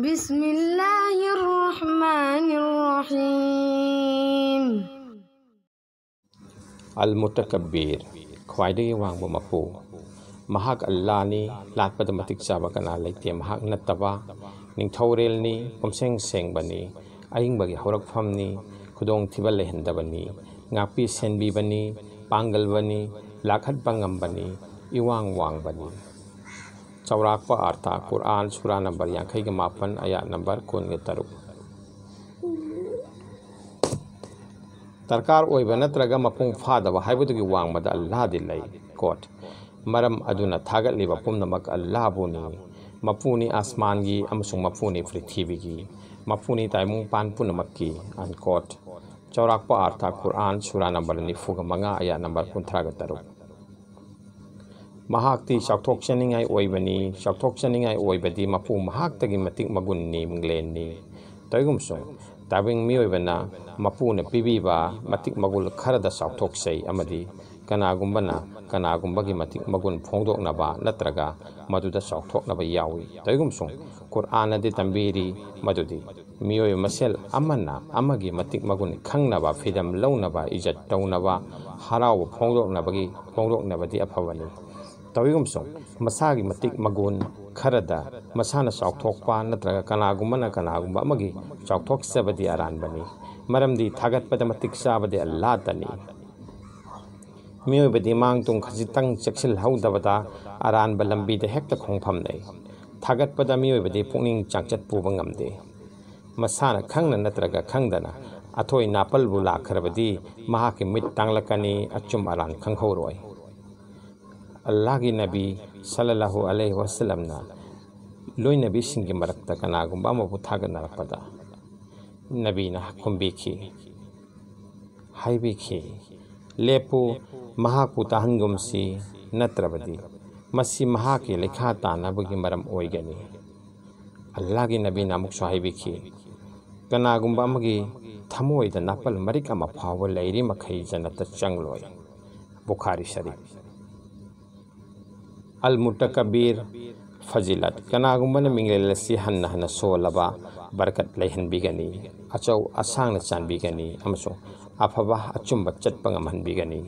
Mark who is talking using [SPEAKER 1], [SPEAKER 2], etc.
[SPEAKER 1] बिस्मिल्लाहिर्रहमानिर्रहीम।
[SPEAKER 2] अल-मुतकब्बिर ख्वाइदगी वांगबा मपू महाक अल्लाहनी लाटपद मतिक चाबा कना लेते महाक नत्तबा निंगथौरेलनी कुमसेंग सेंगबनी अहिंबगी हौरकफमनी खुदोंग थिबा लेहंदबनी ngapi senbibani pangalbani lakhatpa ngambani iwang wangbani chaurakpa artha Quran sura number 58 ayat number 13 दरकार ओइबा नत्रगा मपुंग फादबा हाइबदुगी वांगबदा अल्लाह दिलै कोट मरम अदुना थागतलिबा पुमनमक अल्लाह बुनी मपुनी आसमानगी अमसुंग मपुनी पृथ्वीगी मपुनी ताइमुंग पान पुनमक्की अनकोट चौराकपा अर्था कुरान सूरा नंबर 95 आया नंबर 13 महाक्ति चाउथोक्चनिंगाई ओइबनी चाउथोक्चनिंगाई ओइबदी मपु महाक्तगी मतिक मगुननी मुंगलेननी तैगुमसुं ताबिंग मियोइबना मपुने पिबीबा मतिक मगुल खरदा चाउथोक्सै अमदी कनागुंबगी मतिक मगुन फोंदोकनबा नत्रगा मदुदा चाउथोकनबा यावी तैगुमसुं कुरानदि तंबीरी मदुदी मियोय मसेल अमना अमगी मतिक मगुन खंगनबा फिदम लौनबा इज्जत तौनबा हराव फोंदोकनबदी अफवनी तविगुमसुं मसागी मतिक मगुन खरदा मसाना चाउथोकपा नत्रगा कनागुंबा अमगी चाउथोकसबदी अरानबनी मरमदी थागतपद मतिक चाबदे अल्लाह तनी मियोबदी मांग तुंग खजितंग चेक्सिल हौदबदा अरानबा लंबीदा हेक्ता खोंगफमनै थागतपदा मियोबदी पुनिंग चांगचत पुबा ngamde मसाना खंगना नत्रगा खंगदना अथोय नापलबु लाखरबदी महाकी मिट तांगलकनी अचुम अरान खंगहौरोय अल्लाह की नबी सल्लल्लाहु अलैहि वसल्लम ना लोई नबी सिंह मरक्ता कनागुंबा मबु थागनरपदा नबी ना खुंबीखी हाइबीखी लेपु महाकु ताहनगुमसी नत्रबदी मसी महाकी लेखा तानबगी मरम ओइगनी अल्लाह की नबी नामुक हाइबीखी कनागुंबा अमगी थमोइदा नापल मरिक अमा फाव लैरी मखै जनत चंगलोय बुखारी शरीफ अल-मुतकब्बिर फजिलत कनागुंबन मिंगलेलसी हन्ना हन्ना सोलबा बरकत लैहनबिगनी अचौ असांगना चानबिगनी अमसो अफबा अचुंबा चटपा ngamhanbigani